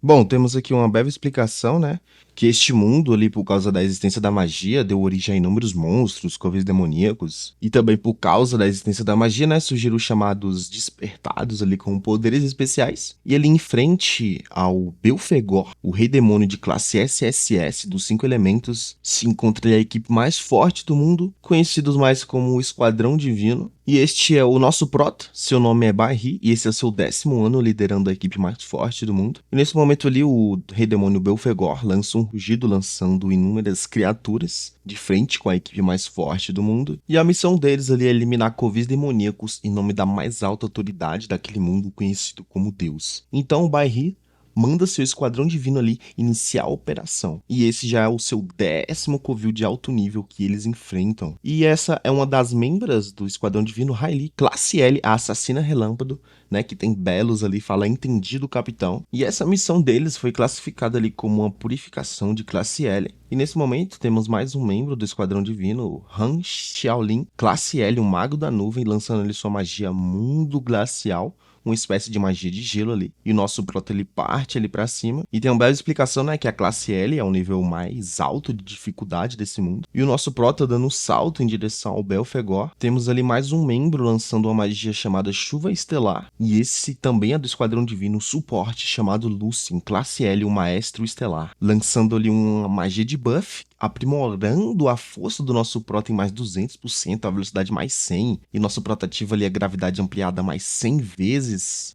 Bom, temos aqui uma breve explicação, né? Que este mundo ali, por causa da existência da magia, deu origem a inúmeros monstros, covens demoníacos. E também por causa da existência da magia, né? Surgiram os chamados despertados ali com poderes especiais. E ali em frente ao Belfegor, o rei demônio de classe SSS dos cinco elementos, se encontra ali a equipe mais forte do mundo, conhecidos mais como o Esquadrão Divino. E este é o nosso prota, seu nome é Barry, e esse é o seu 10º ano liderando a equipe mais forte do mundo. E nesse momento ali, o rei demônio Belfegor lança um rugido lançando inúmeras criaturas de frente com a equipe mais forte do mundo. E a missão deles ali é eliminar covis demoníacos em nome da mais alta autoridade daquele mundo conhecido como Deus. Então o Barry manda seu esquadrão divino ali iniciar a operação. E esse já é o seu 10º covil de alto nível que eles enfrentam. E essa é uma das membros do esquadrão divino, Riley, classe L, a assassina relâmpago, né, que tem belos ali, fala entendido capitão. E essa missão deles foi classificada ali como uma purificação de classe L. E nesse momento temos mais um membro do esquadrão divino, Han Xiaolin, classe L, um mago da nuvem, lançando ali sua magia mundo glacial, uma espécie de magia de gelo ali. E o nosso prota ele parte ali pra cima. E tem uma bela explicação, né? Que a classe L é o nível mais alto de dificuldade desse mundo. E o nosso prota dando um salto em direção ao Belfegor. Temos ali mais um membro lançando uma magia chamada Chuva Estelar. E esse também é do Esquadrão Divino, suporte chamado Lucien, classe L, o Maestro Estelar. Lançando ali uma magia de buff, aprimorando a força do nosso prota em mais 200%, a velocidade mais 100%, e nosso prota ativa ali a gravidade ampliada mais 100 vezes.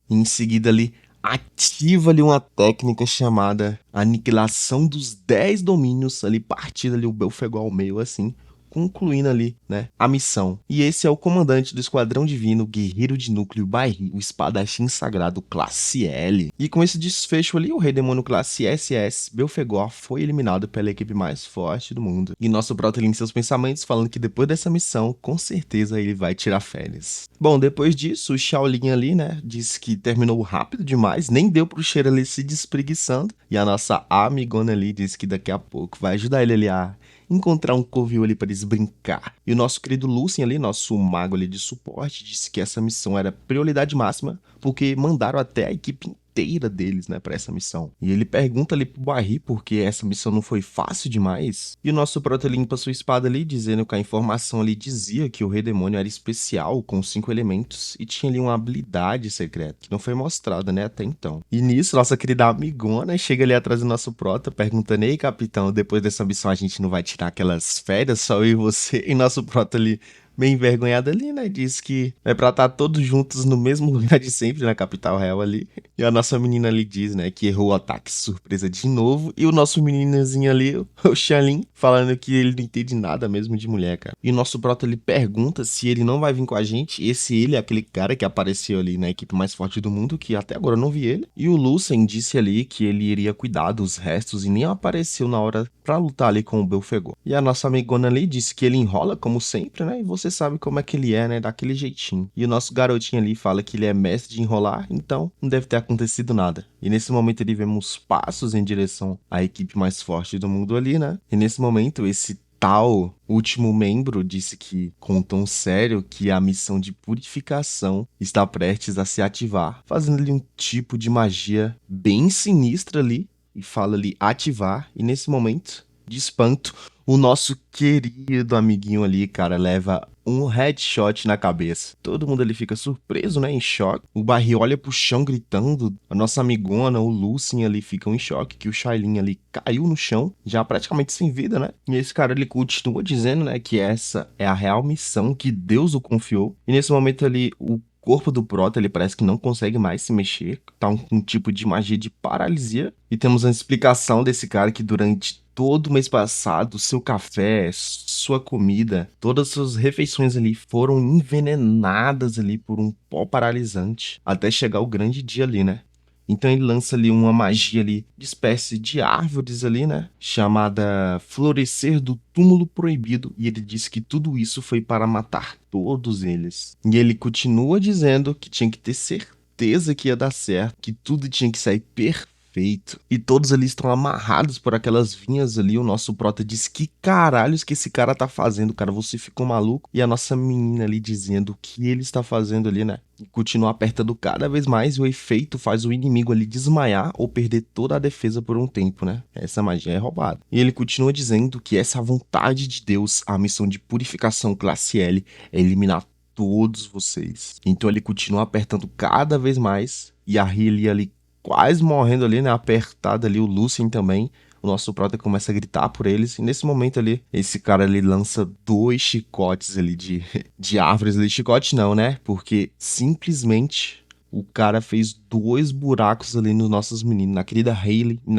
E em seguida ali ativa ali uma técnica chamada aniquilação dos 10 domínios, ali partindo ali o Belfegor ao meio assim, concluindo ali, né, a missão. E esse é o comandante do Esquadrão Divino, Guerreiro de Núcleo Barry, o espadachim sagrado classe L. E com esse desfecho ali, o Rei Demônio classe SS, Belfegor, foi eliminado pela equipe mais forte do mundo. E nosso prota inicia seus pensamentos falando que depois dessa missão, com certeza ele vai tirar férias. Bom, depois disso, o Shaolin ali, né, disse que terminou rápido demais, nem deu pro cheiro ali se despreguiçando. E a nossa amigona ali disse que daqui a pouco vai ajudar ele ali a encontrar um covil ali para eles brincar. E o nosso querido Lucien ali, nosso mago ali de suporte, disse que essa missão era prioridade máxima, porque mandaram até a equipe inteira deles, né, para essa missão. E ele pergunta ali pro Barry porque essa missão não foi fácil demais. E o nosso prota limpa sua espada ali, dizendo que a informação ali dizia que o Rei Demônio era especial, com 5 elementos, e tinha ali uma habilidade secreta, que não foi mostrada, né, até então. E nisso, nossa querida amigona chega ali atrás do nosso prota, perguntando: ei, capitão, depois dessa missão a gente não vai tirar aquelas férias, só eu e você? E nosso prota ali, bem envergonhado ali, né? Diz que é pra estar todos juntos no mesmo lugar de sempre, na capital real ali. E a nossa menina ali diz, né, que errou o ataque surpresa de novo. E o nosso meninozinho ali, o Xalin, falando que ele não entende nada mesmo de mulher, cara. E o nosso prota ele pergunta se ele não vai vir com a gente. Esse ele é aquele cara que apareceu ali na equipe mais forte do mundo, que até agora eu não vi ele. E o Lucien disse ali que ele iria cuidar dos restos e nem apareceu na hora pra lutar ali com o Belfegor. E a nossa amigona ali disse que ele enrola como sempre, né? E você sabe como é que ele é, né? Daquele jeitinho. E o nosso garotinho ali fala que ele é mestre de enrolar, então não deve ter acontecido nada. E nesse momento ele vemos passos em direção à equipe mais forte do mundo ali, né? E nesse momento esse tal último membro disse que, com um tom sério, que a missão de purificação está prestes a se ativar, fazendo ali um tipo de magia bem sinistra ali, e fala ali ativar, e nesse momento, de espanto, o nosso querido amiguinho ali, cara, leva um headshot na cabeça. Todo mundo ali fica surpreso, né, em choque. O Barry olha pro chão gritando. A nossa amigona, o Lucien ali, ficam em choque que o Shailin ali caiu no chão, já praticamente sem vida, né? E esse cara ele continua dizendo, né, que essa é a real missão que Deus o confiou. E nesse momento ali, o corpo do prota, ele parece que não consegue mais se mexer, tá um tipo de magia de paralisia. E temos uma explicação desse cara que durante todo o mês passado, seu café, sua comida, todas as suas refeições ali foram envenenadas ali por um pó paralisante, até chegar o grande dia ali, né? Então ele lança ali uma magia ali de espécie de árvores ali, né? Chamada Florescer do Túmulo Proibido. E ele diz que tudo isso foi para matar todos eles. E ele continua dizendo que tinha que ter certeza que ia dar certo, que tudo tinha que sair perfeito efeito. E todos ali estão amarrados por aquelas vinhas ali. O nosso prota diz: que caralhos que esse cara tá fazendo, cara? Você ficou maluco? E a nossa menina ali dizendo o que ele está fazendo ali, né? E continua apertando cada vez mais e o efeito faz o inimigo ali desmaiar ou perder toda a defesa por um tempo, né? Essa magia é roubada. E ele continua dizendo que essa vontade de Deus, a missão de purificação classe L, é eliminar todos vocês. Então ele continua apertando cada vez mais e a Riley ali quase morrendo ali, né? Apertada ali, o Lucien também. O nosso prota começa a gritar por eles. E nesse momento ali, esse cara ali lança 2 chicotes ali de árvores ali. Chicote não, né? Porque simplesmente o cara fez 2 buracos ali nos nossos meninos. Na querida Hayley e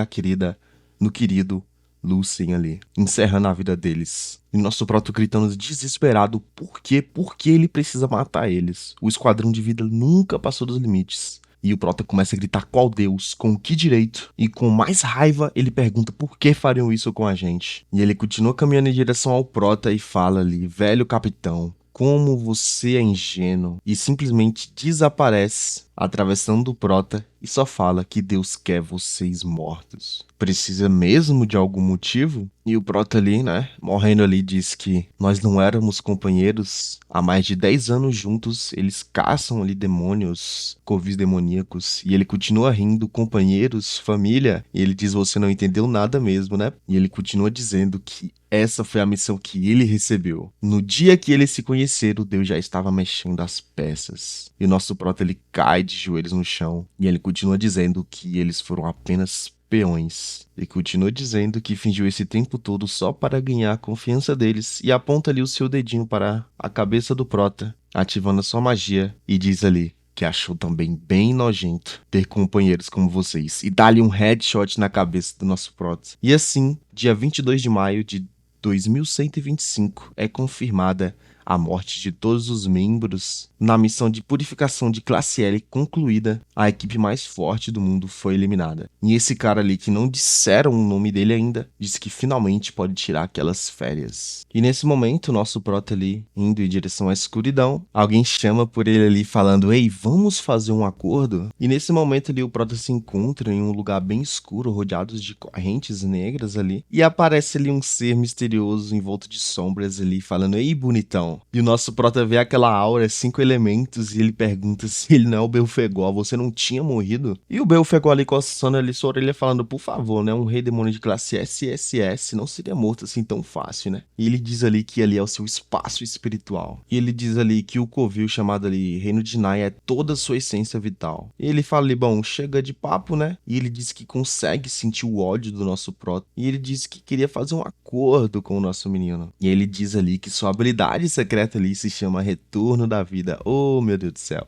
no querido Lucien ali. Encerrando a vida deles. E nosso proto gritando desesperado. Por quê? Por que ele precisa matar eles? O esquadrão de vida nunca passou dos limites. E o prota começa a gritar qual Deus, com que direito, e com mais raiva ele pergunta por que fariam isso com a gente. E ele continua caminhando em direção ao prota e fala ali: velho capitão, como você é ingênuo, e simplesmente desaparece, atravessando o prota e só fala que Deus quer vocês mortos. Precisa mesmo de algum motivo? E o prota ali, né, morrendo ali, diz que nós não éramos companheiros há mais de 10 anos juntos, eles caçam ali demônios, covis demoníacos, e ele continua rindo, companheiros, família, e ele diz: você não entendeu nada mesmo, né? E ele continua dizendo que essa foi a missão que ele recebeu. No dia que eles se conheceram, Deus já estava mexendo as peças. E o nosso prota ele cai de joelhos no chão, e ele continua dizendo que eles foram apenas peões. E continua dizendo que fingiu esse tempo todo só para ganhar a confiança deles e aponta ali o seu dedinho para a cabeça do prota, ativando a sua magia e diz ali que achou também bem nojento ter companheiros como vocês e dá-lhe um headshot na cabeça do nosso prota. E assim, dia 22 de maio de 2125 é confirmada a morte de todos os membros. Na missão de purificação de classe L concluída, a equipe mais forte do mundo foi eliminada. E esse cara ali, que não disseram o nome dele ainda, disse que finalmente pode tirar aquelas férias. E nesse momento, o nosso prota ali, indo em direção à escuridão, alguém chama por ele ali falando: ei, vamos fazer um acordo? E nesse momento ali, o prota se encontra em um lugar bem escuro, rodeado de correntes negras ali, e aparece ali um ser misterioso envolto de sombras ali, falando: ei, bonitão. E o nosso prota vê aquela aura, 5 elementos, e ele pergunta se ele não é o Belfegor, você não tinha morrido? E o Belfegor ali coçando ali sua orelha falando: por favor, né, um rei demônio de classe SSS não seria morto assim tão fácil, né? E ele diz ali que ali é o seu espaço espiritual. E ele diz ali que o covil chamado ali Reino de Naya é toda a sua essência vital. E ele fala ali: bom, chega de papo, né? E ele diz que consegue sentir o ódio do nosso prota. E ele diz que queria fazer um acordo com o nosso menino. E ele diz ali que sua habilidade secreta ali se chama Retorno da Vida. Oh, meu Deus do céu.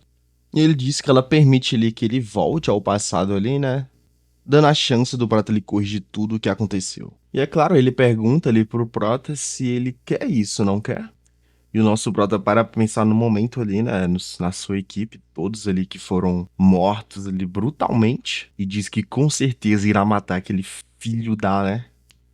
E ele diz que ela permite ali que ele volte ao passado ali, né? Dando a chance do Prota ele corrigir tudo o que aconteceu. E é claro, ele pergunta ali pro Prota se ele quer isso, não quer? E o nosso Prota para pensar no momento ali, né, na sua equipe, todos ali que foram mortos ali brutalmente, e diz que com certeza irá matar aquele filho da, né,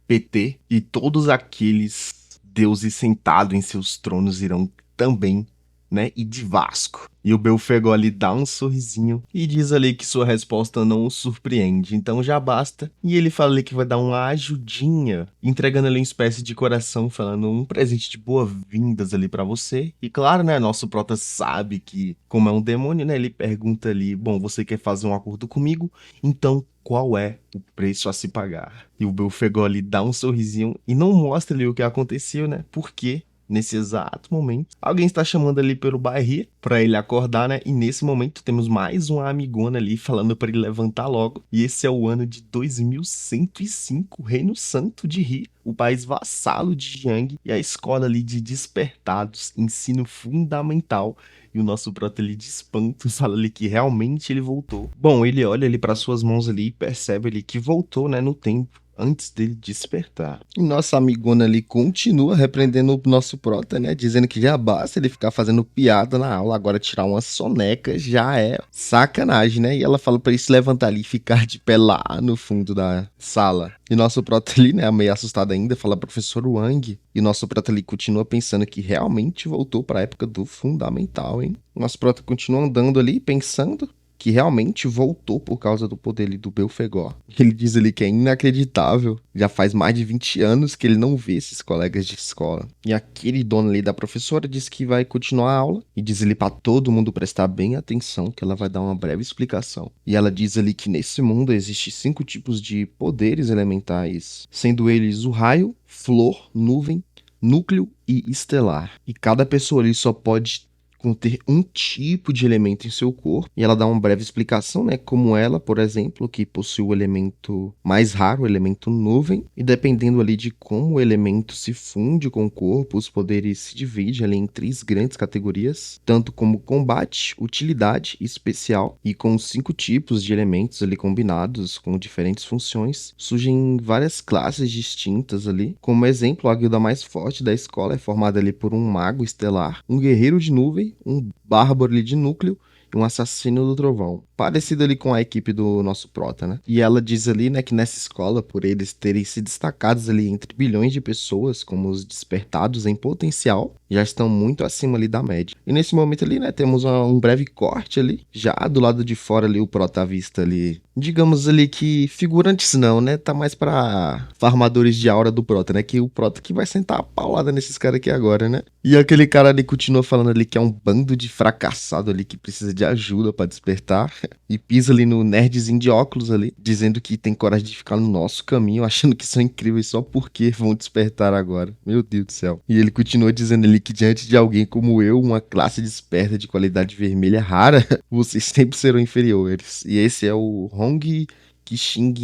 PT, e todos aqueles deuses sentados em seus tronos irão também, né, e de Vasco. E o Belfegor ali dá um sorrisinho e diz ali que sua resposta não o surpreende, então já basta. E ele fala ali que vai dar uma ajudinha, entregando ali uma espécie de coração, falando um presente de boas-vindas ali pra você. E claro, né, nosso prota sabe que, como é um demônio, né, ele pergunta ali: bom, você quer fazer um acordo comigo? Então qual é o preço a se pagar? E o Belfegor ali dá um sorrisinho e não mostra ali o que aconteceu, né? Porque nesse exato momento, alguém está chamando ali pelo Barry para ele acordar, né? E nesse momento temos mais uma amigona ali falando para ele levantar logo. E esse é o ano de 2105, Reino Santo de Ri, o país vassalo de Jiang e a escola ali de despertados, ensino fundamental. E o nosso prota ali de espanto fala ali que realmente ele voltou. Bom, ele olha ali para suas mãos ali e percebe ali que voltou, né, no tempo antes dele despertar. E nossa amigona ali continua repreendendo o nosso prota, né? Dizendo que já basta ele ficar fazendo piada na aula, agora tirar uma soneca já é sacanagem, né? E ela fala pra ele se levantar ali e ficar de pé lá no fundo da sala. E nosso prota ali, né, meio assustado ainda, fala: professor Wang. E nosso prota ali continua pensando que realmente voltou pra época do fundamental, hein? Nosso prota continua andando ali, pensando. que realmente voltou por causa do poder ali do Belfegor. Ele diz ali que é inacreditável, já faz mais de 20 anos que ele não vê esses colegas de escola. E aquele dono ali da professora diz que vai continuar a aula e diz ali para todo mundo prestar bem atenção que ela vai dar uma breve explicação. E ela diz ali que nesse mundo existem 5 tipos de poderes elementais, sendo eles o raio, flor, nuvem, núcleo e estelar. E cada pessoa ali só pode conter um tipo de elemento em seu corpo, e ela dá uma breve explicação, né, como ela, por exemplo, que possui o elemento mais raro, o elemento nuvem, e dependendo ali de como o elemento se funde com o corpo, os poderes se dividem ali em 3 grandes categorias, tanto como combate, utilidade e especial, e com os 5 tipos de elementos ali combinados com diferentes funções, surgem várias classes distintas ali. Como exemplo, a guilda mais forte da escola é formada ali por um mago estelar, um guerreiro de nuvem, um bárbaro ali de núcleo e um assassino do trovão. Parecido ali com a equipe do nosso prota, né? E ela diz ali, né, que nessa escola, por eles terem se destacados ali entre bilhões de pessoas como os despertados em potencial, já estão muito acima ali da média. E nesse momento ali, né, temos um breve corte ali, já do lado de fora ali o prota vista ali, digamos ali que figurantes não, né, tá mais pra farmadores de aura do prota, né, que o prota que vai sentar a paulada nesses caras aqui agora, né? E aquele cara ali continua falando ali que é um bando de fracassado ali que precisa de ajuda pra despertar. E pisa ali no nerdzinho de óculos ali, dizendo que tem coragem de ficar no nosso caminho, achando que são incríveis só porque vão despertar agora. Meu Deus do céu. E ele continua dizendo ali que diante de alguém como eu, uma classe desperta de qualidade vermelha rara, vocês sempre serão inferiores. E esse é o Hong Qixing,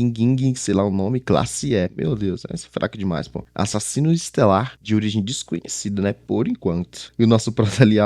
sei lá o nome, classe E. Meu Deus, esse é fraco demais, pô. Assassino estelar de origem desconhecida, né? Por enquanto. E o nosso prota ali,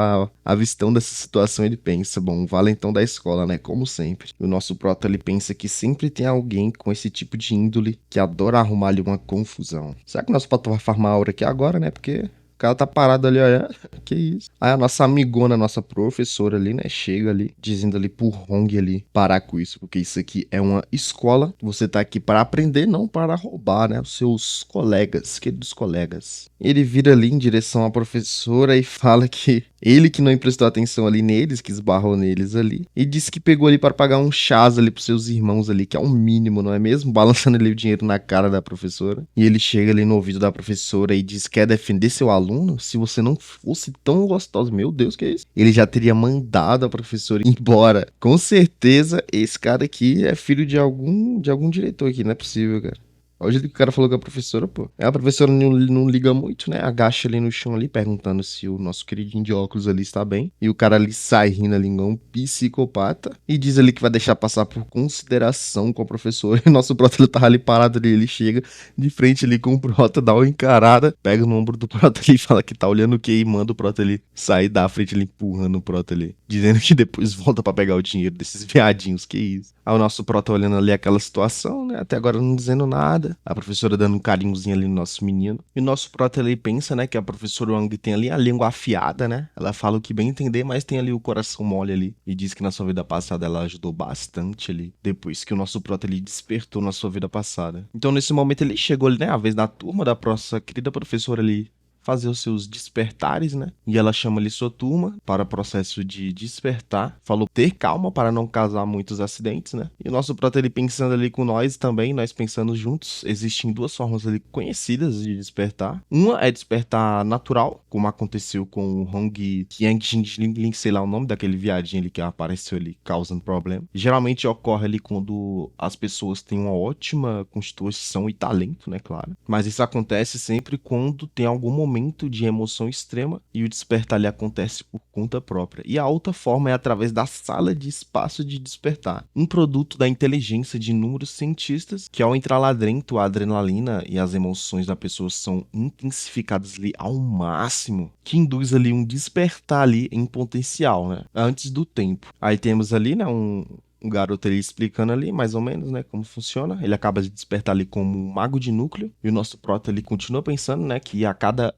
avistando dessa situação, ele pensa, bom, valentão da escola, né? Como sempre. E o nosso prota, ele pensa que sempre tem alguém com esse tipo de índole que adora arrumar ali uma confusão. Será que o nosso prota vai farmar a aura aqui agora, né? Porque o cara tá parado ali, olha. Que isso? Aí a nossa amigona, nossa professora ali, né? Chega ali, dizendo ali pro Hong ali parar com isso, porque isso aqui é uma escola. Você tá aqui para aprender, não para roubar, né? Os seus colegas, queridos colegas. Ele vira ali em direção à professora e fala que ele que não emprestou atenção ali neles, que esbarrou neles ali, e disse que pegou ali para pagar um chás ali pros seus irmãos ali, que é um mínimo, não é mesmo? Balançando ali o dinheiro na cara da professora. E ele chega ali no ouvido da professora e diz que quer defender seu aluno? Se você não fosse tão gostoso, meu Deus, que é isso? Ele já teria mandado a professora embora. Com certeza, esse cara aqui é filho de algum diretor aqui, não é possível, cara. Olha o jeito que o cara falou com a professora, pô. A professora não liga muito, né? Agacha ali no chão ali, perguntando se o nosso queridinho de óculos ali está bem. E o cara ali sai rindo ali, igual um psicopata. E diz ali que vai deixar passar por consideração com a professora. E o nosso prota, ele tava ali parado ali. Ele chega de frente ali com o prota, dá uma encarada, pega no ombro do prota ali e fala que tá olhando o que e manda o prota ali sair da frente ali, empurrando o prota ali. Dizendo que depois volta pra pegar o dinheiro desses viadinhos, que isso. Aí o nosso prota olhando ali aquela situação, né? Até agora não dizendo nada. A professora dando um carinhozinho ali no nosso menino. E o nosso prota ali pensa, né, que a professora Wang tem ali a língua afiada, né? Ela fala o que bem entender, mas tem ali o coração mole ali. E diz que na sua vida passada ela ajudou bastante ali. Depois que o nosso prota ali despertou na sua vida passada. Então nesse momento ele chegou ali, né? A vez da turma da nossa querida professora ali fazer os seus despertares, né? E ela chama ali sua turma para o processo de despertar. Falou ter calma para não causar muitos acidentes, né? E o nosso prota ele pensando ali com nós também, nós pensando juntos, existem 2 formas ali conhecidas de despertar. Uma é despertar natural, como aconteceu com o Hong Qiang, sei lá o nome daquele viadinho ali que apareceu ali causando problema. Geralmente ocorre ali quando as pessoas têm uma ótima constituição e talento, né, claro. Mas isso acontece sempre quando tem algum momento de emoção extrema e o despertar ali acontece por conta própria. E a outra forma é através da sala de espaço de despertar, um produto da inteligência de inúmeros cientistas que ao entrar lá dentro a adrenalina e as emoções da pessoa são intensificadas ali ao máximo, que induz ali um despertar ali em potencial, né, antes do tempo. Aí temos ali, né, um garoto ali explicando ali, mais ou menos, né, como funciona. Ele acaba de despertar ali como um mago de núcleo. E o nosso prota ali continua pensando, né, que a cada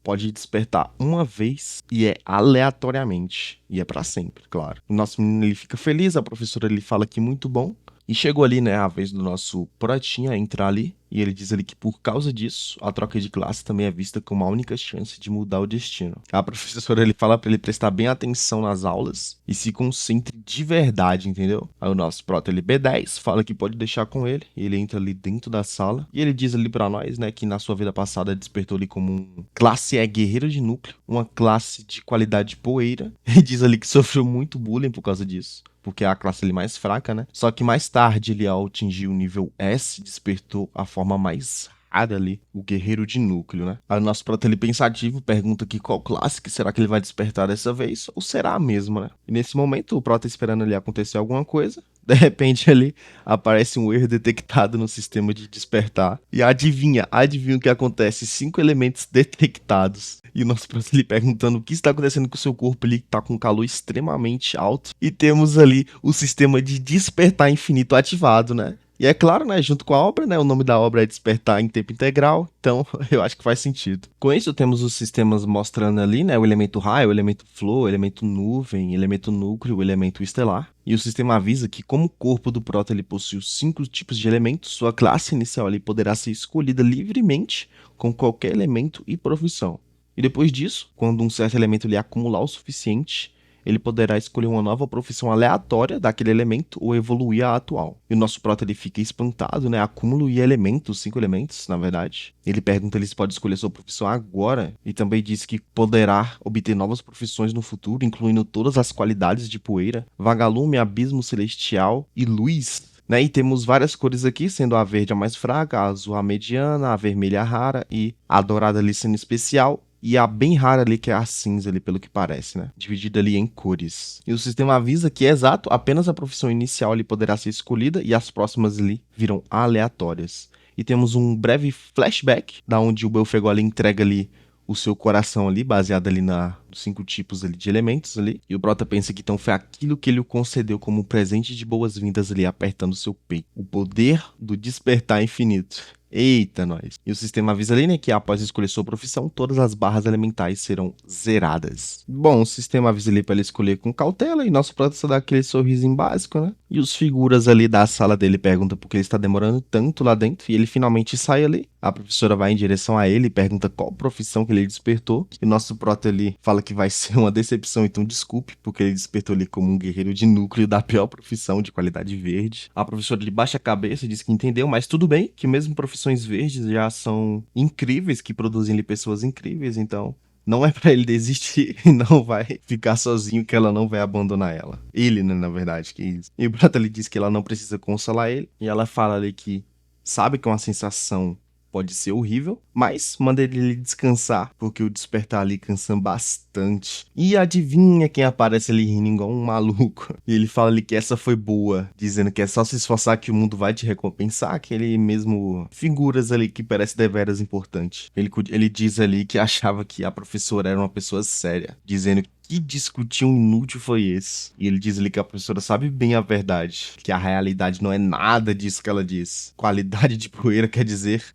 pode despertar uma vez e é aleatoriamente. E é pra sempre, claro. O nosso menino ele fica feliz, a professora ele fala que muito bom. E chegou ali, né, a vez do nosso Protinha entrar ali, e ele diz ali que por causa disso, a troca de classe também é vista como a única chance de mudar o destino. A professora ele fala pra ele prestar bem atenção nas aulas e se concentre de verdade, entendeu? Aí o nosso Prota ele B10 fala que pode deixar com ele, e ele entra ali dentro da sala e ele diz ali pra nós, né, que na sua vida passada despertou ali como um classe E guerreiro de núcleo, uma classe de qualidade poeira, e diz ali que sofreu muito bullying por causa disso, porque é a classe ali mais fraca, né? Só que mais tarde, ele ao atingir o nível S, despertou a forma mais rara ali, o guerreiro de núcleo, né? Aí o nosso prota ele pensativo pergunta aqui qual classe que será que ele vai despertar dessa vez, ou será a mesma, né? E nesse momento, o prota esperando ali acontecer alguma coisa, de repente ali aparece um erro detectado no sistema de despertar. E adivinha o que acontece? 5 elementos detectados. E o nosso professor lhe perguntando o que está acontecendo com o seu corpo, ele está com calor extremamente alto. E temos ali o sistema de despertar infinito ativado, né? E é claro, né, junto com a obra, né, o nome da obra é Despertar em Tempo Integral, então eu acho que faz sentido. Com isso, temos os sistemas mostrando ali, né, o elemento raio, o elemento flow, o elemento nuvem, o elemento núcleo, o elemento estelar. E o sistema avisa que como o corpo do Prota ele possui os 5 tipos de elementos, sua classe inicial ali poderá ser escolhida livremente com qualquer elemento e profissão. E depois disso, quando um certo elemento lhe acumular o suficiente, ele poderá escolher uma nova profissão aleatória daquele elemento ou evoluir a atual. E o nosso prota ele fica espantado, né? Acúmulo e elementos, 5 elementos, na verdade. Ele pergunta ele se pode escolher sua profissão agora e também diz que poderá obter novas profissões no futuro, incluindo todas as qualidades de poeira, vagalume, abismo celestial e luz. Né, e temos várias cores aqui, sendo a verde a mais fraca, a azul a mediana, a vermelha a rara e a dourada ali sendo especial. E a bem rara ali, que é a cinza ali, pelo que parece, né? Dividida ali em cores. E o sistema avisa que é exato, apenas a profissão inicial ali poderá ser escolhida e as próximas ali viram aleatórias. E temos um breve flashback, da onde o Belfegor ali entrega ali o seu coração ali, baseado ali nos 5 tipos ali de elementos ali. E o Prota pensa que então foi aquilo que ele o concedeu como presente de boas-vindas ali, apertando seu peito. O poder do despertar infinito. Eita, nós. E o sistema avisa ali, né, que após escolher sua profissão, todas as barras elementais serão zeradas. Bom, o sistema avisa ali para ele escolher com cautela e nosso Prota só dá aquele sorrisinho básico, né? E os figuras ali da sala dele perguntam por que ele está demorando tanto lá dentro e ele finalmente sai ali. A professora vai em direção a ele e pergunta qual profissão que ele despertou. E nosso Prota ali fala que vai ser uma decepção, então desculpe, porque ele despertou ali como um guerreiro de núcleo da pior profissão de qualidade verde. A professora ele baixa a cabeça e diz que entendeu, mas tudo bem, que mesmo profissões verdes já são incríveis, que produzem ali pessoas incríveis, então não é pra ele desistir e não vai ficar sozinho, que ela não vai abandonar ela. Ele, né, na verdade, que isso. E o Prota ele diz que ela não precisa consolar ele, e ela fala ali que sabe que é uma sensação pode ser horrível, mas manda ele descansar, porque o despertar ali cansa bastante. E adivinha quem aparece ali rindo igual um maluco? E ele fala ali que essa foi boa, dizendo que é só se esforçar que o mundo vai te recompensar, aquele mesmo figuras ali que parece deveras importante. Ele diz ali que achava que a professora era uma pessoa séria, dizendo que discutir um inútil foi esse? E ele diz ali que a professora sabe bem a verdade, que a realidade não é nada disso que ela diz. Qualidade de poeira quer dizer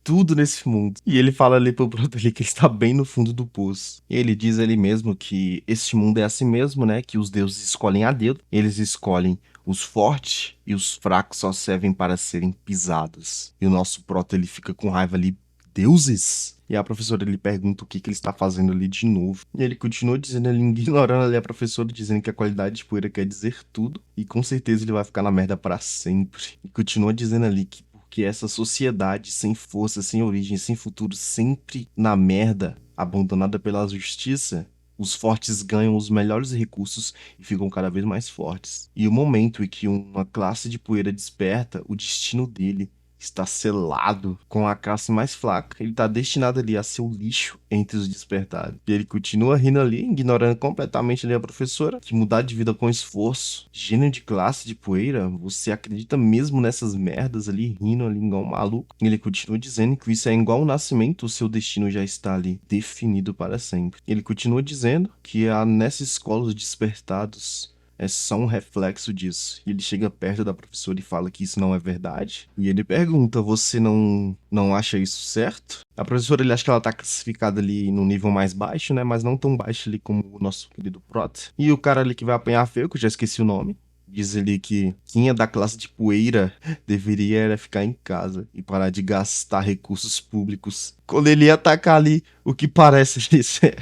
tudo nesse mundo. E ele fala ali pro Proto ali que ele está bem no fundo do poço. E ele diz ali mesmo que este mundo é assim mesmo, né? Que os deuses escolhem a dedo, eles escolhem os fortes e os fracos só servem para serem pisados. E o nosso Proto ele fica com raiva ali. Deuses? E a professora lhe pergunta o que ele está fazendo ali de novo. E ele continua dizendo, ele ignorando ali a professora, dizendo que a qualidade de poeira quer dizer tudo. E com certeza ele vai ficar na merda para sempre. E continua dizendo ali que porque essa sociedade sem força, sem origem, sem futuro, sempre na merda, abandonada pela justiça, os fortes ganham os melhores recursos e ficam cada vez mais fortes. E o momento em que uma classe de poeira desperta, o destino dele está selado com a classe mais fraca. Ele está destinado ali a ser o lixo entre os despertados. E ele continua rindo ali, ignorando completamente ali a professora, que mudar de vida com esforço. Gênio de classe de poeira, você acredita mesmo nessas merdas ali, rindo ali igual um maluco? E ele continua dizendo que isso é igual ao nascimento, o seu destino já está ali definido para sempre. Ele continua dizendo que nessa escola os despertados é só um reflexo disso. E ele chega perto da professora e fala que isso não é verdade. E ele pergunta, você não acha isso certo? A professora, ele acha que ela tá classificada ali no nível mais baixo, né? Mas não tão baixo ali como o nosso querido Prota. E o cara ali que vai apanhar feio, que eu já esqueci o nome. Diz ali que quem é da classe de poeira deveria era ficar em casa e parar de gastar recursos públicos. Quando ele ia atacar ali, o que parece ser.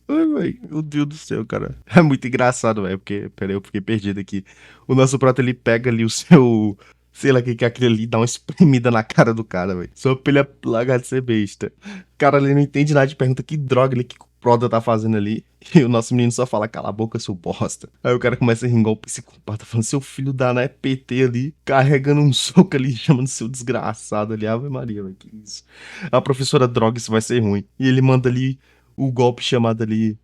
Ai, véi, meu Deus do céu, cara. É muito engraçado, velho, porque, peraí, eu fiquei perdido aqui. O nosso prota, ele pega ali o seu, sei lá o que que é aquele ali, dá uma espremida na cara do cara, velho. Só pra ele largar de ser besta. O cara ali não entende nada, de pergunta que droga ali que o prota tá fazendo ali. E o nosso menino só fala, cala a boca, seu bosta. Aí o cara começa a rir igual o psicopata, falando, seu filho da né, PT ali, carregando um soco ali, chamando seu desgraçado ali. Ave Maria, velho, que isso. A professora droga, isso vai ser ruim. E ele manda ali o golpe chamado ali.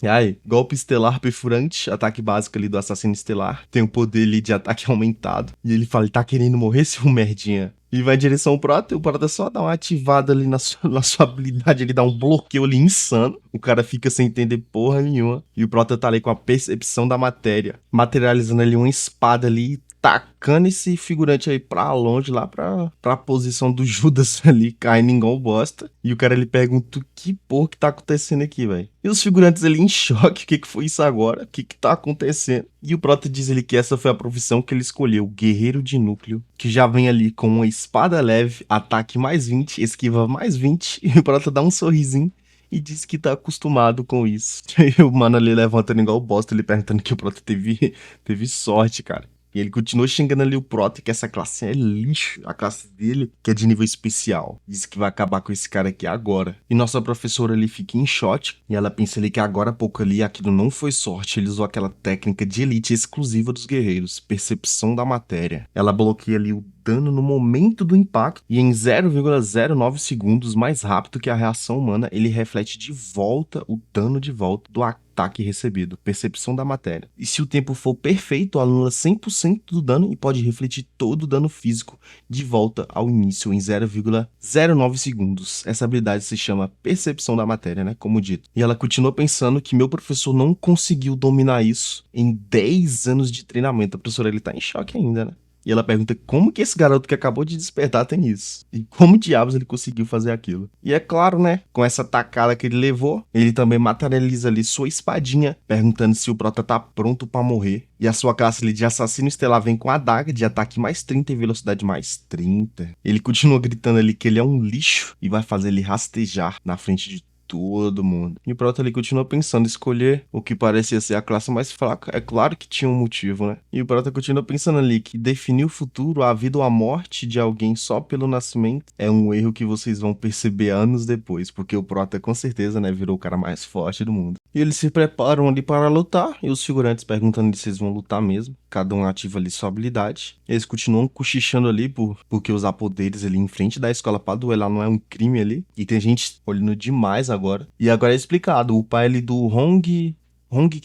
Ai, golpe estelar perfurante, ataque básico ali do assassino estelar. Tem o poder ali de ataque aumentado. E ele fala, ele tá querendo morrer, seu merdinha. E vai em direção ao Prota, e o Prota só dá uma ativada ali na sua habilidade, ele dá um bloqueio ali insano. O cara fica sem entender porra nenhuma. E o Prota tá ali com a percepção da matéria, materializando ali uma espada ali, tacando esse figurante aí pra longe, lá pra posição do Judas ali, caindo igual bosta. E o cara ele pergunta: o que porra que tá acontecendo aqui, velho? E os figurantes ali em choque: o que que foi isso agora? O que que tá acontecendo? E o Prota diz ele que essa foi a profissão que ele escolheu, guerreiro de núcleo, que já vem ali com uma espada leve, ataque mais 20, esquiva mais 20. E o Prota dá um sorrisinho e diz que tá acostumado com isso. E o mano ali levantando igual bosta, ele perguntando que o Prota teve sorte, cara. E ele continua xingando ali o Prota, que essa classe é lixo. A classe dele, que é de nível especial. Diz que vai acabar com esse cara aqui agora. E nossa professora ali fica em choque. E ela pensa ali que agora há pouco ali aquilo não foi sorte. Ele usou aquela técnica de elite exclusiva dos guerreiros. Percepção da matéria. Ela bloqueia ali o dano no momento do impacto e em 0,09 segundos mais rápido que a reação humana, ele reflete de volta o dano de volta do ataque recebido, percepção da matéria. E se o tempo for perfeito, anula 100% do dano e pode refletir todo o dano físico de volta ao início em 0,09 segundos. Essa habilidade se chama percepção da matéria, né, como dito. E ela continua pensando que meu professor não conseguiu dominar isso em 10 anos de treinamento. A professora ele tá em choque ainda, né? E ela pergunta como que esse garoto que acabou de despertar tem isso. E como diabos ele conseguiu fazer aquilo. E é claro, né? Com essa tacada que ele levou, ele também materializa ali sua espadinha, perguntando se o Prota tá pronto pra morrer. E a sua classe ali de assassino estelar vem com a adaga de ataque mais 30 e velocidade mais 30. Ele continua gritando ali que ele é um lixo e vai fazer ele rastejar na frente de todo mundo. E o Prota ali continua pensando em escolher o que parecia ser a classe mais fraca. É claro que tinha um motivo, né? E o Prota continua pensando ali que definir o futuro, a vida ou a morte de alguém só pelo nascimento é um erro que vocês vão perceber anos depois, porque o Prota com certeza, né, virou o cara mais forte do mundo. E eles se preparam ali para lutar, e os figurantes perguntando se eles vão lutar mesmo. Cada um ativa ali sua habilidade. Eles continuam cochichando ali porque usar poderes ali em frente da escola pra duelar não é um crime ali. E tem gente olhando demais agora. E agora é explicado. O pai ali do Hong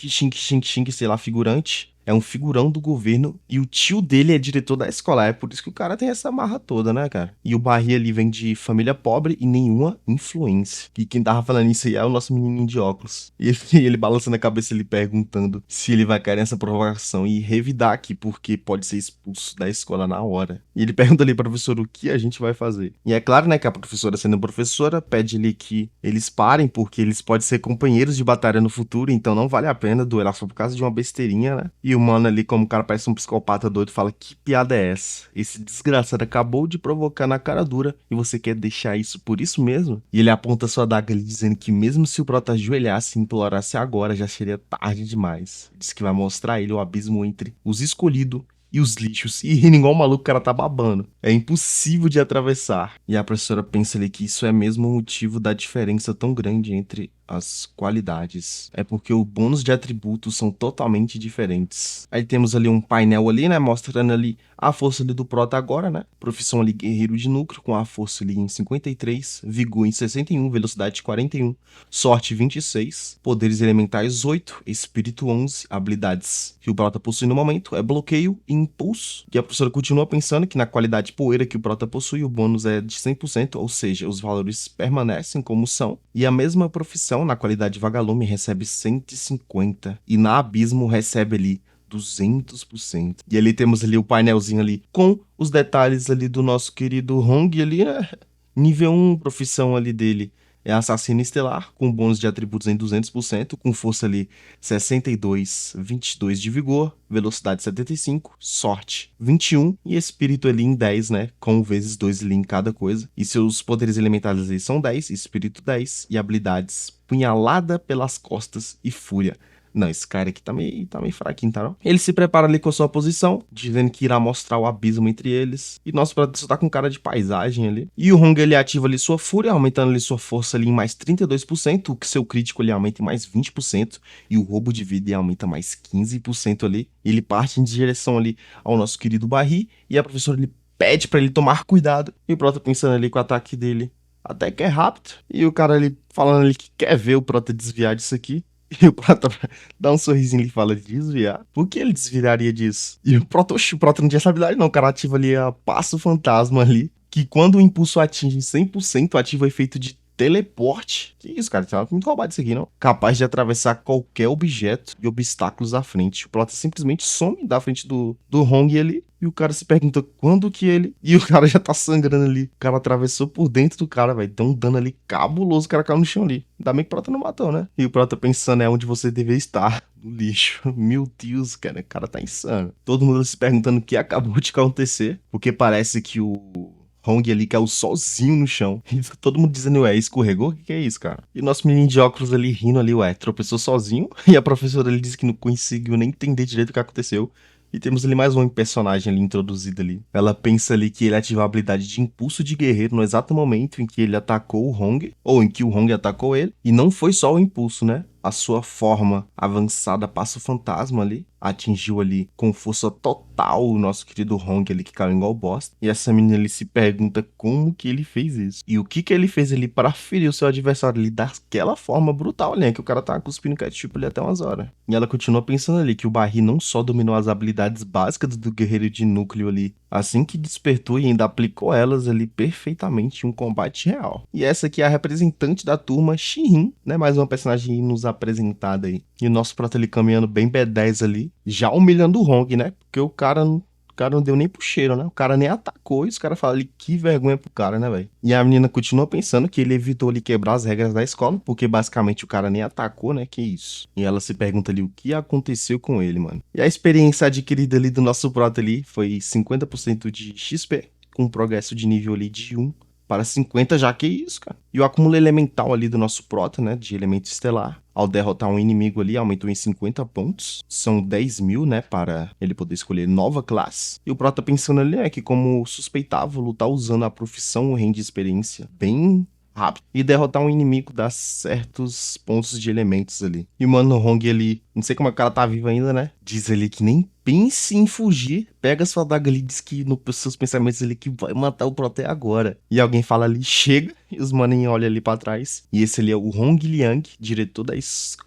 Xing, sei lá, figurante. É um figurão do governo e o tio dele é diretor da escola. É por isso que o cara tem essa marra toda, né, cara? E o Barry ali vem de família pobre e nenhuma influência. E quem tava falando isso aí é o nosso menininho de óculos. E ele balançando a cabeça, ele perguntando se ele vai cair nessa provocação e revidar aqui, porque pode ser expulso da escola na hora. E ele pergunta ali, professor, o que a gente vai fazer? E é claro, né, que a professora, sendo professora, pede ali que eles parem, porque eles podem ser companheiros de batalha no futuro, então não vale a pena duelar só por causa de uma besteirinha, né? E o mano ali, como o cara parece um psicopata doido, fala: que piada é essa? Esse desgraçado acabou de provocar na cara dura e você quer deixar isso por isso mesmo? E ele aponta sua adaga ali, dizendo que mesmo se o Prota ajoelhasse e implorasse agora, já seria tarde demais. Diz que vai mostrar a ele o abismo entre os escolhidos e os lixos. E rindo igual um maluco, o cara tá babando. É impossível de atravessar. E a professora pensa ali que isso é mesmo o motivo da diferença tão grande entre as qualidades. É porque o bônus de atributos são totalmente diferentes. Aí temos ali um painel ali, né, mostrando ali a força ali do Prota agora, né? Profissão ali guerreiro de núcleo, com a força ali em 53, vigor em 61, velocidade 41, sorte 26, poderes elementais 8, espírito 11, habilidades que o Prota possui no momento é bloqueio e impulso. E a professora continua pensando que na qualidade poeira que o Prota possui, o bônus é de 100%, ou seja, os valores permanecem como são. E a mesma profissão na qualidade vagalume recebe 150 e na abismo recebe ali 200%. E ali temos ali o painelzinho ali com os detalhes ali do nosso querido Hong ali, né? Nível 1, profissão ali dele é assassino estelar, com bônus de atributos em 200%, com força ali 62, 22 de vigor, velocidade 75, sorte 21 e espírito ali em 10, né? Com vezes 2 ali em cada coisa. E seus poderes elementares ali são 10, espírito 10 e habilidades punhalada pelas costas e fúria. Não, esse cara aqui tá meio fraquinho, tá não? Ele se prepara ali com a sua posição, dizendo que irá mostrar o abismo entre eles. E nosso protagonista tá com cara de paisagem ali. E o Hong, ele ativa ali sua fúria, aumentando ali sua força ali em mais 32%, o que seu crítico ele aumenta em mais 20%, e o roubo de vida ele aumenta mais 15% ali. E ele parte em direção ali ao nosso querido Barry, e a professora ele pede pra ele tomar cuidado. E o Prota pensando ali que o ataque dele até que é rápido. E o cara ali falando ali que quer ver o Prota desviar disso aqui. E o Prota dá um sorrisinho e fala de desviar. Por que ele desviaria disso? E o Prota não tinha essa habilidade não. O cara ativa ali a Passo Fantasma ali. Que quando o impulso atinge 100%, ativa o efeito de teleporte. Que isso, cara? Tá muito roubado isso aqui, não? Capaz de atravessar qualquer objeto e obstáculos à frente. O Prota simplesmente some da frente do Hong ali. E o cara se pergunta quando que ele... E o cara já tá sangrando ali. O cara atravessou por dentro do cara, velho. Deu um dano ali cabuloso. O cara caiu no chão ali. Ainda bem que o Prota não matou, né? E o Prota pensando é onde você deveria estar. No lixo. Meu Deus, cara. O cara tá insano. Todo mundo se perguntando o que acabou de acontecer. Porque parece que o Hong ali caiu sozinho no chão. E todo mundo dizendo, ué, escorregou? O que é isso, cara? E o nosso menino de óculos ali rindo ali, ué, tropeçou sozinho. E a professora ali disse que não conseguiu nem entender direito o que aconteceu. E temos ali mais um personagem ali introduzido ali. Ela pensa ali que ele ativou a habilidade de impulso de guerreiro no exato momento em que ele atacou o Hong, ou em que o Hong atacou ele. E não foi só o impulso, né? A sua forma avançada Passo Fantasma ali atingiu ali com força total o nosso querido Hong ali que caiu igual bosta. E essa menina ali se pergunta como que ele fez isso. E o que ele fez ali para ferir o seu adversário ali daquela forma brutal, né? Que o cara tava cuspindo ketchup ali até umas horas. E ela continua pensando ali que o Barry não só dominou as habilidades básicas do guerreiro de núcleo ali, assim que despertou e ainda aplicou elas ali perfeitamente em um combate real. E essa aqui é a representante da turma, Shirin, né? Mais uma personagem nos apresentada aí. E o nosso prota ali caminhando bem B10 ali, já humilhando o Hong, né? Porque o cara não deu nem pro cheiro, né? O cara nem atacou e os caras falam ali que vergonha pro cara, né, velho? E a menina continua pensando que ele evitou ali quebrar as regras da escola, porque basicamente o cara nem atacou, né? Que isso. E ela se pergunta ali o que aconteceu com ele, mano. E a experiência adquirida ali do nosso prota ali foi 50% de XP, com progresso de nível ali de 1 para 50, já que isso, cara. E o acúmulo elemental ali do nosso prota, né, de elemento estelar, ao derrotar um inimigo ali, aumentou em 50 pontos. São 10.000, né, para ele poder escolher nova classe. E o prota pensando ali, que como suspeitava, lutar usando a profissão rende experiência bem rápido. E derrotar um inimigo dá certos pontos de elementos ali. E o Mano Hong, ele, não sei como é que o cara tá vivo ainda, né? Diz ali que nem pense em fugir. Pega sua daga ali, diz que nos seus pensamentos ali que vai matar o Proté agora. E alguém fala ali, chega. E os maninhos olham ali pra trás. E esse ali é o Hong Liang, diretor da escola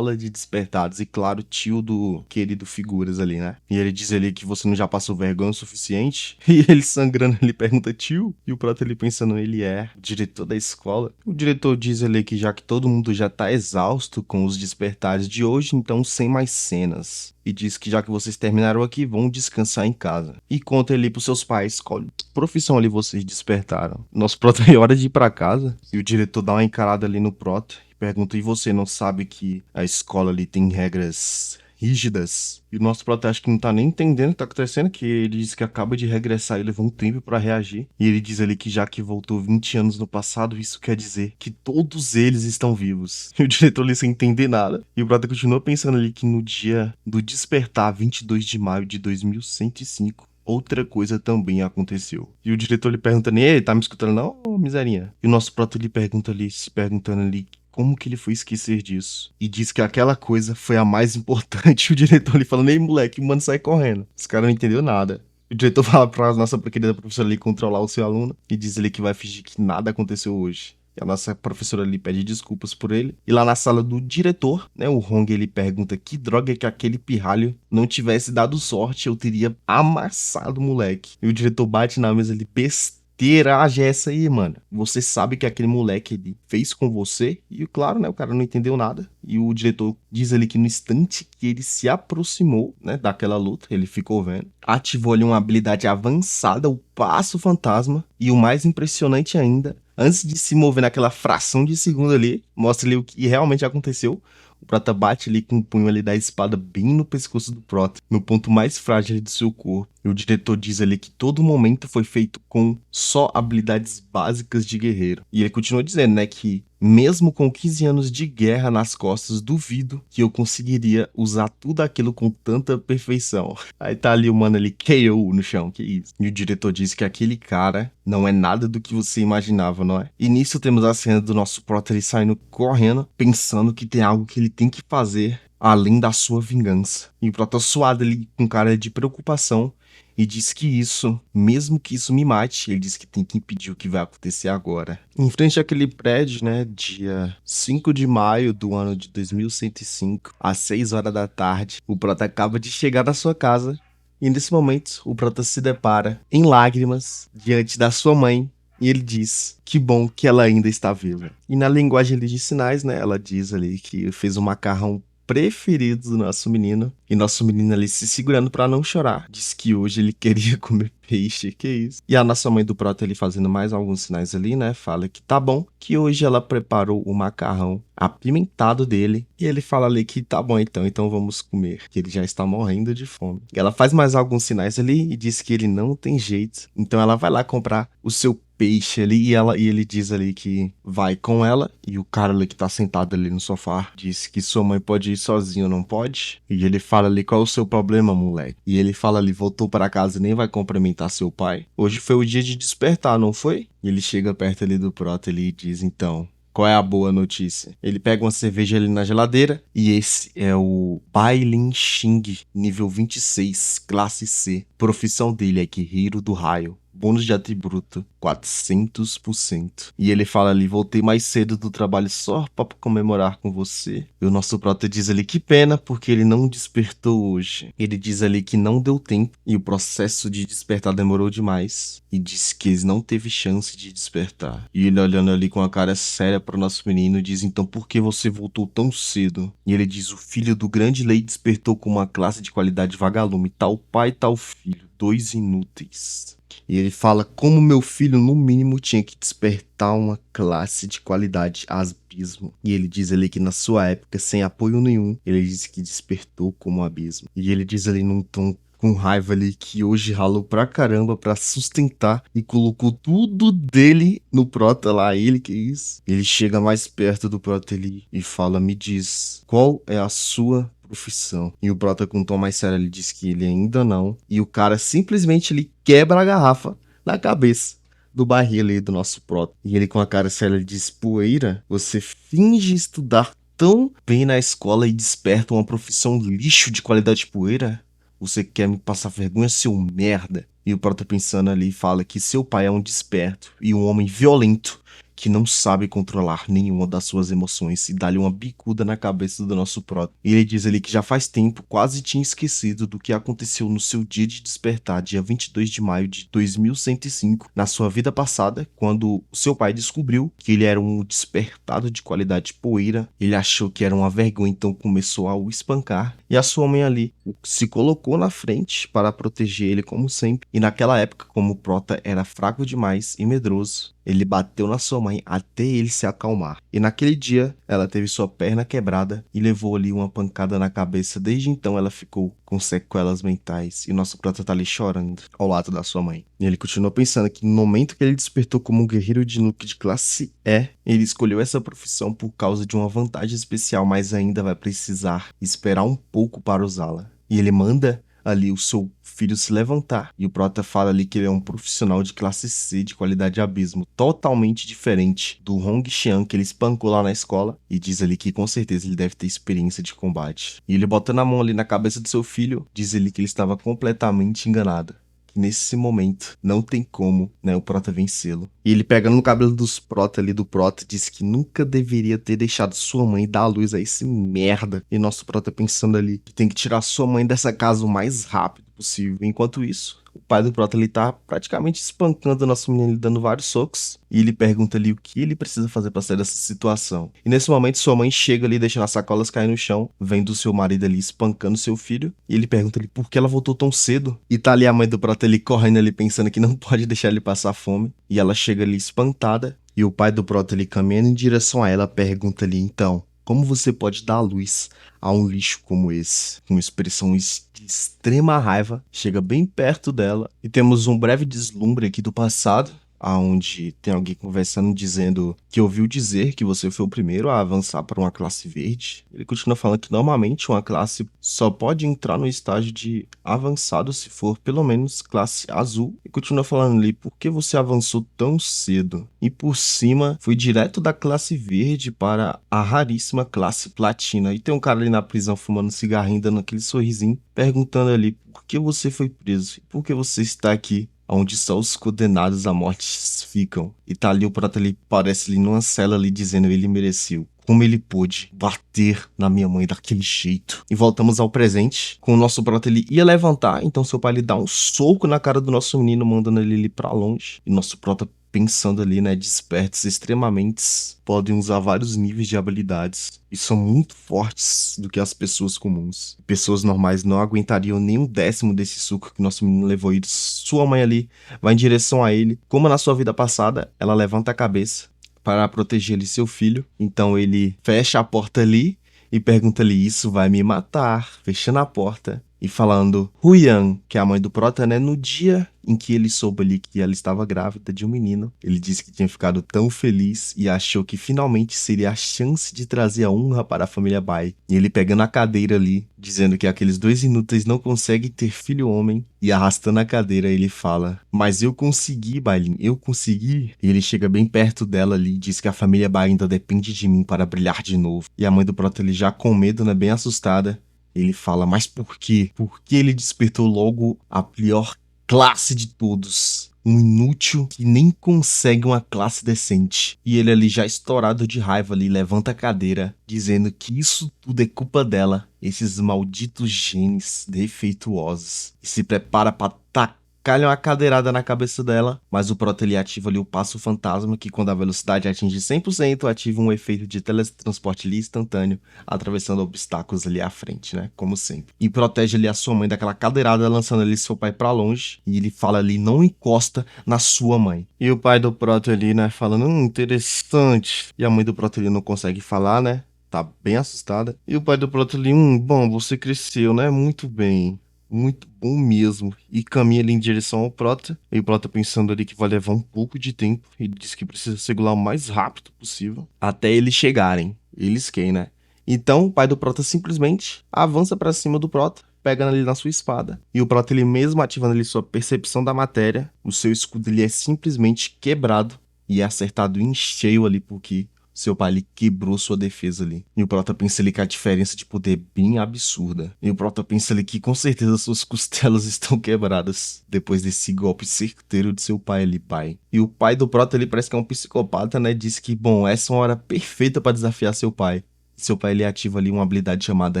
de despertados. E claro, tio do querido Figuras ali, né? E ele diz ali que você não já passou vergonha o suficiente. E ele sangrando, ele pergunta, tio? E o Prota ali pensando, ele é o diretor da escola. O diretor diz ali que já que todo mundo já tá exausto com os despertares de hoje, então sem mais cenas. E diz que já que vocês terminaram aqui, vão descansar em casa. E conta ali pros seus pais qual profissão ali vocês despertaram. Nosso Prota é hora de ir pra casa. E o diretor dá uma encarada ali no Prota e pergunta, e você não sabe que a escola ali tem regras rígidas? E o nosso Prota acho que não tá nem entendendo o que tá acontecendo, que ele diz que acaba de regressar e levou um tempo pra reagir. E ele diz ali que já que voltou 20 anos no passado, isso quer dizer que todos eles estão vivos. E o diretor ali sem entender nada. E o Prota continua pensando ali que no dia do despertar, 22 de maio de 2105, outra coisa também aconteceu. E o diretor lhe pergunta, ei, tá me escutando não, ô, miserinha? E o nosso Prota lhe pergunta ali, se perguntando ali, como que ele foi esquecer disso? E diz que aquela coisa foi a mais importante. O diretor ali falando, ei, moleque, mano, sai correndo. Os caras não entenderam nada. O diretor fala pra nossa querida professora ali controlar o seu aluno e diz ali que vai fingir que nada aconteceu hoje. E a nossa professora ali pede desculpas por ele. E lá na sala do diretor, né, o Hong ele pergunta que droga que aquele pirralho não tivesse dado sorte, eu teria amassado o moleque. E o diretor bate na mesa ali, besta inteiragem é essa aí, mano? Você sabe que aquele moleque ele fez com você, e claro, né, o cara não entendeu nada. E o diretor diz ali que no instante que ele se aproximou, né, daquela luta, ele ficou vendo, ativou ali uma habilidade avançada, o Passo Fantasma, e o mais impressionante ainda, antes de se mover naquela fração de segundo ali, mostra ali o que realmente aconteceu. O Prota bate ali com o punho ali da espada bem no pescoço do Prota, no ponto mais frágil ali do seu corpo. E o diretor diz ali que todo momento foi feito com só habilidades básicas de guerreiro. E ele continua dizendo, né, que mesmo com 15 anos de guerra nas costas, duvido que eu conseguiria usar tudo aquilo com tanta perfeição. Aí tá ali o mano ali, KO no chão, que isso. E o diretor diz que aquele cara não é nada do que você imaginava, não é? E nisso temos a cena do nosso Prota ele saindo correndo, pensando que tem algo que ele tem que fazer além da sua vingança. E o Prota suado ali com cara de preocupação, e diz que isso, mesmo que isso me mate, ele diz que tem que impedir o que vai acontecer agora. Em frente àquele prédio, né, dia 5 de maio do ano de 2105, às 6 horas da tarde, o Prota acaba de chegar na sua casa, e nesse momento o Prota se depara em lágrimas diante da sua mãe, e ele diz que bom que ela ainda está viva. E na linguagem ali de sinais, né, ela diz ali que fez um macarrão preferido do nosso menino. E nosso menino ali se segurando pra não chorar. Diz que hoje ele queria comer peixe, que isso. E a nossa mãe do Prota ali fazendo mais alguns sinais ali, né? Fala que tá bom, que hoje ela preparou o macarrão apimentado dele. E ele fala ali que tá bom então vamos comer. Que ele já está morrendo de fome. E ela faz mais alguns sinais ali e diz que ele não tem jeito. Então ela vai lá comprar o seu peixe ali e ele diz ali que vai com ela e o cara ali que tá sentado ali no sofá diz que sua mãe pode ir sozinho, não pode? E ele fala ali, qual é o seu problema, moleque? E ele fala ali, voltou para casa e nem vai cumprimentar seu pai? Hoje foi o dia de despertar, não foi? E ele chega perto ali do Prota ali e diz, então, qual é a boa notícia? Ele pega uma cerveja ali na geladeira e esse é o Bai Lin Xing, nível 26, classe C. Profissão dele é guerreiro do raio. Bônus de atributo 400%. E ele fala ali, voltei mais cedo do trabalho só pra comemorar com você. E o nosso Prota diz ali, que pena, porque ele não despertou hoje. Ele diz ali que não deu tempo e o processo de despertar demorou demais. E diz que ele não teve chance de despertar. E ele olhando ali com a cara séria pro nosso menino, diz, então por que você voltou tão cedo? E ele diz, o filho do grande lei despertou com uma classe de qualidade vagalume, tal pai, tal filho, dois inúteis. E ele fala como meu filho, no mínimo, tinha que despertar uma classe de qualidade abismo. E ele diz ali que na sua época, sem apoio nenhum, ele disse que despertou como abismo. E ele diz ali num tom com raiva ali que hoje ralou pra caramba pra sustentar e colocou tudo dele no Prota lá. Ele, que isso? Ele chega mais perto do Prota ali e fala, me diz, qual é a sua profissão? E o Prota com um tom mais sério, ele diz que ele ainda não. E o cara simplesmente ele quebra a garrafa na cabeça do barril ali do nosso Prota. E ele com a cara séria ele diz, poeira, você finge estudar tão bem na escola e desperta uma profissão lixo de qualidade poeira? Você quer me passar vergonha, seu merda? E o Prota pensando ali fala que seu pai é um desperto e um homem violento que não sabe controlar nenhuma das suas emoções e dá-lhe uma bicuda na cabeça do nosso Prota. E ele diz ali que já faz tempo quase tinha esquecido do que aconteceu no seu dia de despertar, dia 22 de maio de 2105, na sua vida passada, quando seu pai descobriu que ele era um despertado de qualidade poeira. Ele achou que era uma vergonha, então começou a o espancar. E a sua mãe ali se colocou na frente para proteger ele como sempre. E naquela época, como o Prota era fraco demais e medroso, ele bateu na sua mãe até ele se acalmar. E naquele dia, ela teve sua perna quebrada e levou ali uma pancada na cabeça. Desde então, ela ficou com sequelas mentais. E nosso Prota tá ali chorando ao lado da sua mãe. E ele continuou pensando que no momento que ele despertou como um guerreiro de Nuke de classe E, ele escolheu essa profissão por causa de uma vantagem especial, mas ainda vai precisar esperar um pouco para usá-la. E ele manda ali o seu filho se levantar. E o Prota fala ali que ele é um profissional de classe C de qualidade abismo, totalmente diferente do Hong Xian que ele espancou lá na escola. E diz ali que com certeza ele deve ter experiência de combate. E ele botando a mão ali na cabeça do seu filho, diz ele que ele estava completamente enganado. Nesse momento, não tem como, né, o Prota vencê-lo. E ele pega no cabelo dos Prota ali, do Prota, diz que nunca deveria ter deixado sua mãe dar a luz a esse merda. E nosso Prota pensando ali que tem que tirar sua mãe dessa casa o mais rápido possível. Enquanto isso, o pai do Prota, ele tá praticamente espancando o nosso menino, ele dando vários socos, e ele pergunta ali o que ele precisa fazer pra sair dessa situação. E nesse momento, sua mãe chega ali, deixando as sacolas cair no chão, vendo o seu marido ali espancando seu filho, e ele pergunta ali por que ela voltou tão cedo. E tá ali a mãe do Prota ali correndo ali, pensando que não pode deixar ele passar fome, e ela chega ali espantada, e o pai do Prota ali caminhando em direção a ela, pergunta ali, então, como você pode dar luz a um lixo como esse? Com expressão de extrema raiva, chega bem perto dela e temos um breve deslumbre aqui do passado, aonde tem alguém conversando dizendo que ouviu dizer que você foi o primeiro a avançar para uma classe verde. Ele continua falando que normalmente uma classe só pode entrar no estágio de avançado se for pelo menos classe azul. E continua falando ali, por que você avançou tão cedo? E por cima, foi direto da classe verde para a raríssima classe platina. E tem um cara ali na prisão fumando cigarrinho, dando aquele sorrisinho, perguntando ali, por que você foi preso? Por que você está aqui? Onde só os condenados à morte ficam. E tá ali o Prota, ele parece ali numa cela ali dizendo ele mereceu. Como ele pôde bater na minha mãe daquele jeito. E voltamos ao presente. Com o nosso Prota, ele ia levantar. Então seu pai, ele dá um soco na cara do nosso menino, mandando ele ir pra longe. E nosso Prota, pensando ali, né, despertos extremamente, podem usar vários níveis de habilidades e são muito fortes do que as pessoas comuns. Pessoas normais não aguentariam nem um décimo desse suco que nosso menino levou, e sua mãe ali vai em direção a ele. Como na sua vida passada, ela levanta a cabeça para proteger ali seu filho, então ele fecha a porta ali e pergunta ali, isso vai me matar, fechando a porta. E falando, Huyan, que é a mãe do Prota, né? No dia em que ele soube ali que ela estava grávida de um menino, ele disse que tinha ficado tão feliz e achou que finalmente seria a chance de trazer a honra para a família Bai. E ele pegando a cadeira ali, dizendo que aqueles dois inúteis não conseguem ter filho homem, e arrastando a cadeira, ele fala, mas eu consegui, Bailin, eu consegui. E ele chega bem perto dela ali e diz que a família Bai ainda depende de mim para brilhar de novo. E a mãe do Prota, ele já com medo, né? Bem assustada. Ele fala, mas por quê? Por que ele despertou logo a pior classe de todos? Um inútil que nem consegue uma classe decente. E ele ali já estourado de raiva ali, levanta a cadeira, dizendo que isso tudo é culpa dela. Esses malditos genes defeituosos. E se prepara pra tacar uma cadeirada na cabeça dela, mas o Prota, ele ativa ali o passo fantasma, que quando a velocidade atinge 100%, ativa um efeito de teletransporte ali instantâneo, atravessando obstáculos ali à frente, né, como sempre. E protege ali a sua mãe daquela cadeirada, lançando ali seu pai pra longe, e ele fala ali, não encosta na sua mãe. E o pai do Prota ali, né, falando, interessante. E a mãe do Prota ali não consegue falar, né, tá bem assustada. E o pai do Prota ali, bom, você cresceu, né, muito bem. Muito bom mesmo. E caminha ali em direção ao Prota. E o Prota pensando ali que vai levar um pouco de tempo. Ele diz que precisa segurar o mais rápido possível. Até eles chegarem. Eles quem, né? Então o pai do Prota simplesmente avança pra cima do Prota, pegando ali na sua espada. E o Prota, ele mesmo ativando ali sua percepção da matéria, o seu escudo ele é simplesmente quebrado e é acertado em cheio ali porque seu pai ele quebrou sua defesa ali. E o Prota pensa ali que a diferença de poder é bem absurda. E o Prota pensa ali que com certeza suas costelas estão quebradas depois desse golpe certeiro de seu pai ali, pai. E o pai do Prota ele parece que é um psicopata, né? Diz que, bom, essa é uma hora perfeita para desafiar seu pai. Seu pai ele ativa ali uma habilidade chamada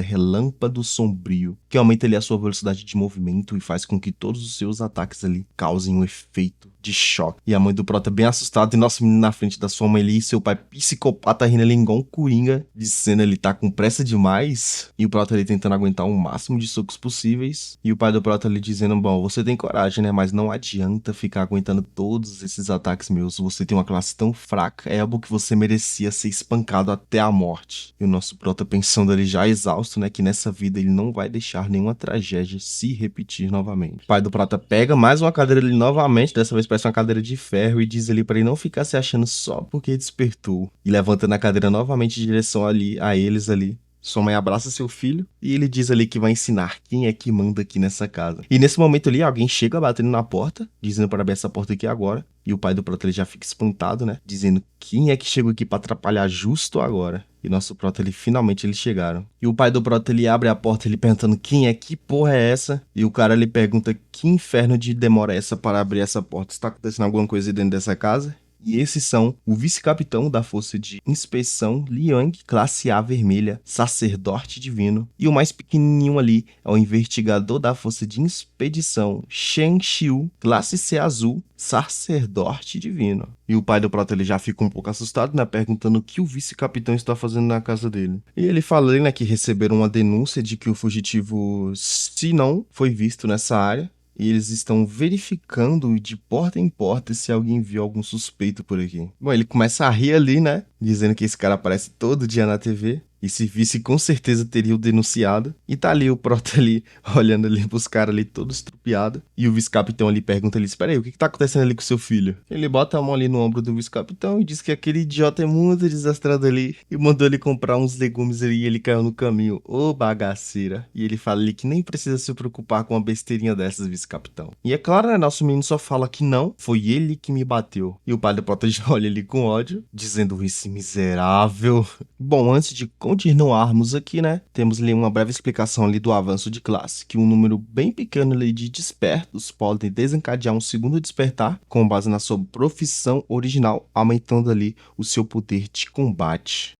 Relâmpago Sombrio, que aumenta ali a sua velocidade de movimento e faz com que todos os seus ataques ali causem um efeito de choque. E a mãe do Prota bem assustada e nosso menino na frente da sua mãe ali, e seu pai psicopata rindo ali igual um coringa, dizendo ele tá com pressa demais. E o Prota ali tentando aguentar o máximo de socos possíveis. E o pai do Prota ali dizendo, bom, você tem coragem, né? Mas não adianta ficar aguentando todos esses ataques meus. Você tem uma classe tão fraca. É algo que você merecia ser espancado até a morte. E o nosso Prota pensando ali já exausto, né? Que nessa vida ele não vai deixar nenhuma tragédia se repetir novamente. O pai do Prota pega mais uma cadeira ali novamente, dessa vez parece uma cadeira de ferro, e diz ali pra ele não ficar se achando só porque despertou. E levantando a cadeira novamente em direção ali a eles ali. Sua mãe abraça seu filho e ele diz ali que vai ensinar quem é que manda aqui nessa casa. E nesse momento ali, alguém chega batendo na porta, dizendo para abrir essa porta aqui agora. E o pai do Prota ele já fica espantado, né? Dizendo quem é que chegou aqui pra atrapalhar justo agora. E nosso Prota, ele finalmente eles chegaram. E o pai do Prota, ele abre a porta, ele perguntando quem é, que porra é essa? E o cara, ele pergunta que inferno de demora é essa para abrir essa porta? Está acontecendo alguma coisa dentro dessa casa? E esses são o vice-capitão da Força de Inspeção Liang, classe A vermelha, sacerdote divino. E o mais pequenininho ali é o investigador da Força de Expedição Shen Xiu, classe C azul, sacerdote divino. E o pai do Prota ele já fica um pouco assustado, né, perguntando o que o vice-capitão está fazendo na casa dele. E ele fala, né, que receberam uma denúncia de que o fugitivo Sinon foi visto nessa área. E eles estão verificando de porta em porta se alguém viu algum suspeito por aqui. Bom, ele começa a rir ali, né? Dizendo que esse cara aparece todo dia na TV. E se visse, com certeza teria o denunciado. E tá ali o Prota ali, olhando ali pros caras ali, todo estrupiado. E o vice-capitão ali pergunta ali, espera aí, o que tá acontecendo ali com seu filho? Ele bota a mão ali no ombro do vice-capitão e diz que aquele idiota é muito desastrado ali. E mandou ele comprar uns legumes ali e ele caiu no caminho. Ô bagaceira. E ele fala ali que nem precisa se preocupar com uma besteirinha dessas, vice-capitão. E é claro, né, nosso menino só fala que não, foi ele que me bateu. E o pai do Prota já olha ali com ódio, dizendo esse miserável. Bom, antes de continuarmos aqui, né, temos ali uma breve explicação ali do avanço de classe, que um número bem pequeno ali de despertos podem desencadear um segundo despertar com base na sua profissão original, aumentando ali o seu poder de combate.